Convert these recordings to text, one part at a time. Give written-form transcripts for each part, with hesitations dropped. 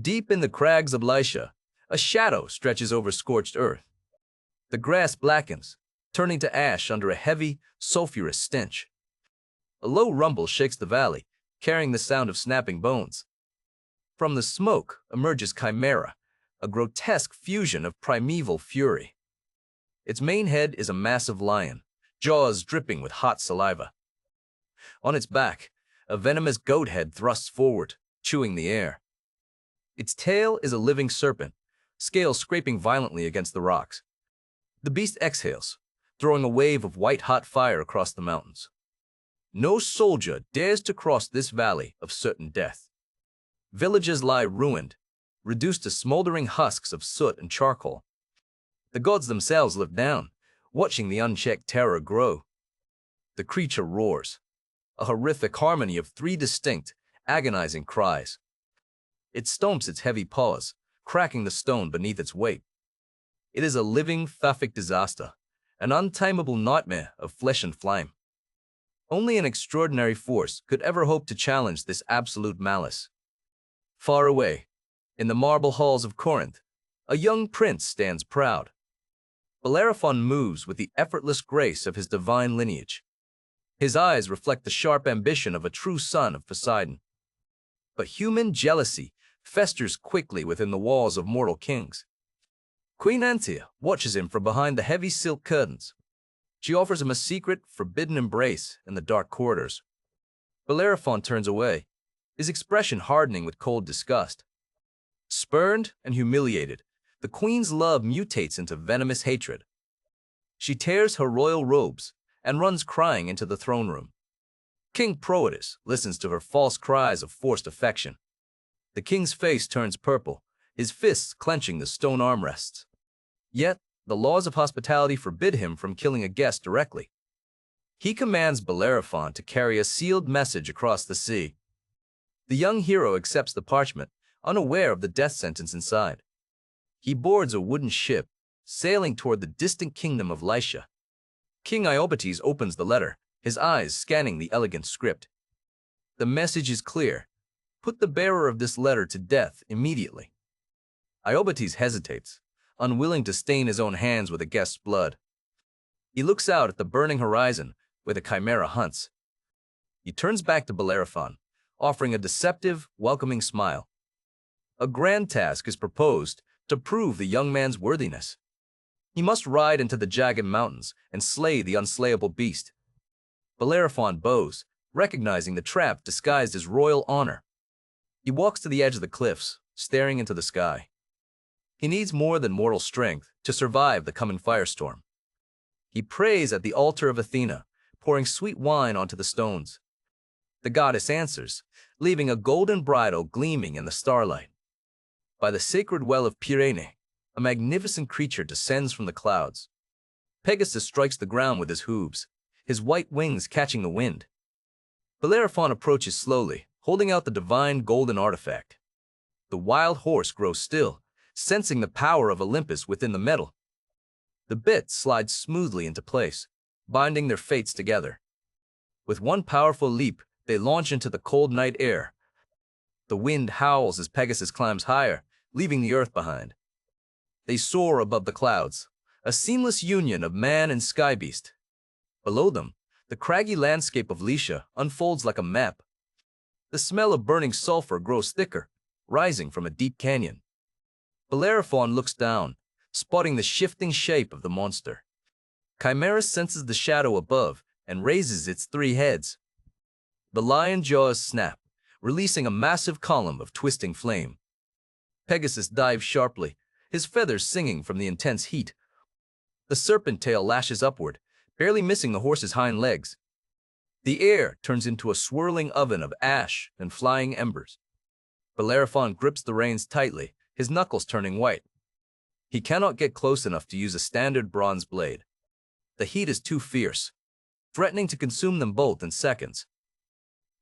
Deep in the crags of Lycia, a shadow stretches over scorched earth. The grass blackens, turning to ash under a heavy, sulphurous stench. A low rumble shakes the valley, carrying the sound of snapping bones. From the smoke emerges Chimera, a grotesque fusion of primeval fury. Its main head is a massive lion, jaws dripping with hot saliva. On its back, a venomous goat head thrusts forward, chewing the air. Its tail is a living serpent, scales scraping violently against the rocks. The beast exhales, throwing a wave of white-hot fire across the mountains. No soldier dares to cross this valley of certain death. Villages lie ruined, reduced to smoldering husks of soot and charcoal. The gods themselves look down, watching the unchecked terror grow. The creature roars, a horrific harmony of three distinct, agonizing cries. It stomps its heavy paws, cracking the stone beneath its weight. It is a living, phallic disaster, an untamable nightmare of flesh and flame. Only an extraordinary force could ever hope to challenge this absolute malice. Far away, in the marble halls of Corinth, a young prince stands proud. Bellerophon moves with the effortless grace of his divine lineage. His eyes reflect the sharp ambition of a true son of Poseidon. But human jealousy festers quickly within the walls of mortal kings. Queen Athena watches him from behind the heavy silk curtains. She offers him a secret, forbidden embrace in the dark corridors. Bellerophon turns away, his expression hardening with cold disgust. Spurned and humiliated, the queen's love mutates into venomous hatred. She tears her royal robes and runs crying into the throne room. King Proetus listens to her false cries of forced affection. The king's face turns purple, his fists clenching the stone armrests. Yet, the laws of hospitality forbid him from killing a guest directly. He commands Bellerophon to carry a sealed message across the sea. The young hero accepts the parchment, unaware of the death sentence inside. He boards a wooden ship, sailing toward the distant kingdom of Lycia. King Iobates opens the letter, his eyes scanning the elegant script. The message is clear. Put the bearer of this letter to death immediately. Iobates hesitates, unwilling to stain his own hands with a guest's blood. He looks out at the burning horizon where the Chimera hunts. He turns back to Bellerophon, offering a deceptive, welcoming smile. A grand task is proposed to prove the young man's worthiness. He must ride into the jagged mountains and slay the unslayable beast. Bellerophon bows, recognizing the trap disguised as royal honor. He walks to the edge of the cliffs, staring into the sky. He needs more than mortal strength to survive the coming firestorm. He prays at the altar of Athena, pouring sweet wine onto the stones. The goddess answers, leaving a golden bridle gleaming in the starlight. By the sacred well of Pyrene, a magnificent creature descends from the clouds. Pegasus strikes the ground with his hooves, his white wings catching the wind. Bellerophon approaches slowly, holding out the divine golden artifact. The wild horse grows still, sensing the power of Olympus within the metal. The bit slides smoothly into place, binding their fates together. With one powerful leap, they launch into the cold night air. The wind howls as Pegasus climbs higher, leaving the earth behind. They soar above the clouds, a seamless union of man and sky beast. Below them, the craggy landscape of Lycia unfolds like a map. The smell of burning sulfur grows thicker, rising from a deep canyon. Bellerophon looks down, spotting the shifting shape of the monster. Chimera senses the shadow above and raises its three heads. The lion jaws snap, releasing a massive column of twisting flame. Pegasus dives sharply, his feathers singing from the intense heat. The serpent tail lashes upward, barely missing the horse's hind legs. The air turns into a swirling oven of ash and flying embers. Bellerophon grips the reins tightly, his knuckles turning white. He cannot get close enough to use a standard bronze blade. The heat is too fierce, threatening to consume them both in seconds.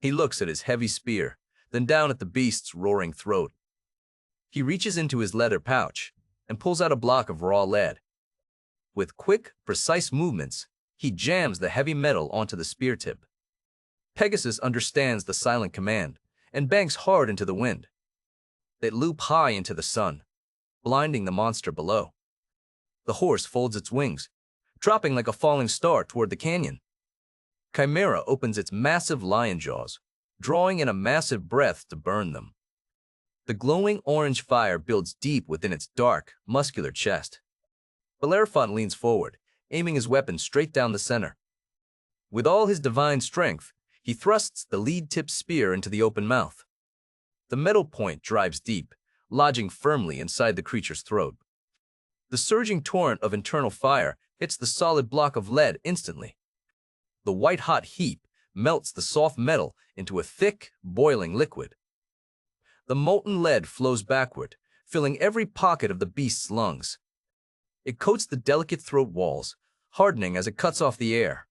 He looks at his heavy spear, then down at the beast's roaring throat. He reaches into his leather pouch and pulls out a block of raw lead. With quick, precise movements, he jams the heavy metal onto the spear tip. Pegasus understands the silent command and banks hard into the wind. They loop high into the sun, blinding the monster below. The horse folds its wings, dropping like a falling star toward the canyon. Chimera opens its massive lion jaws, drawing in a massive breath to burn them. The glowing orange fire builds deep within its dark, muscular chest. Bellerophon leans forward, aiming his weapon straight down the center. With all his divine strength, he thrusts the lead-tipped spear into the open mouth. The metal point drives deep, lodging firmly inside the creature's throat. The surging torrent of internal fire hits the solid block of lead instantly. The white-hot heat melts the soft metal into a thick, boiling liquid. The molten lead flows backward, filling every pocket of the beast's lungs. It coats the delicate throat walls, hardening as it cuts off the air.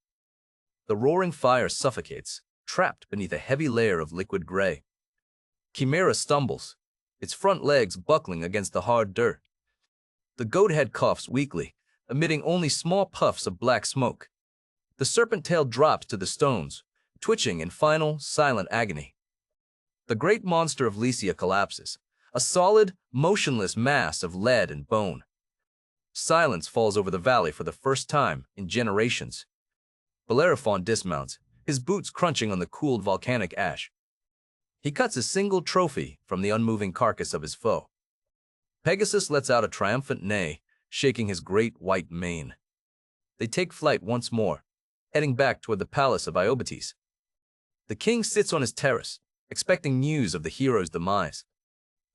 The roaring fire suffocates, trapped beneath a heavy layer of liquid gray. Chimera stumbles, its front legs buckling against the hard dirt. The goat head coughs weakly, emitting only small puffs of black smoke. The serpent tail drops to the stones, twitching in final, silent agony. The great monster of Lycia collapses, a solid, motionless mass of lead and bone. Silence falls over the valley for the first time in generations. Bellerophon dismounts, his boots crunching on the cooled volcanic ash. He cuts a single trophy from the unmoving carcass of his foe. Pegasus lets out a triumphant neigh, shaking his great white mane. They take flight once more, heading back toward the palace of Iobates. The king sits on his terrace, expecting news of the hero's demise.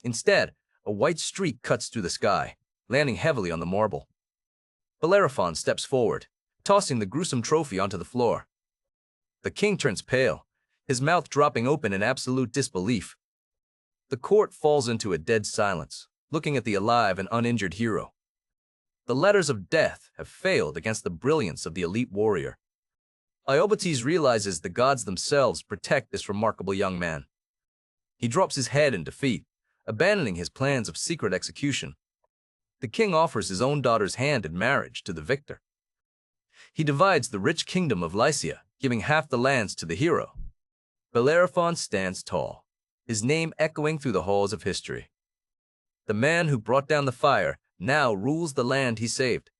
Instead, a white streak cuts through the sky, landing heavily on the marble. Bellerophon steps forward, tossing the gruesome trophy onto the floor. The king turns pale, his mouth dropping open in absolute disbelief. The court falls into a dead silence, looking at the alive and uninjured hero. The letters of death have failed against the brilliance of the elite warrior. Iobates realizes the gods themselves protect this remarkable young man. He drops his head in defeat, abandoning his plans of secret execution. The king offers his own daughter's hand in marriage to the victor. He divides the rich kingdom of Lycia, giving half the lands to the hero. Bellerophon stands tall, his name echoing through the halls of history. The man who brought down the fire now rules the land he saved.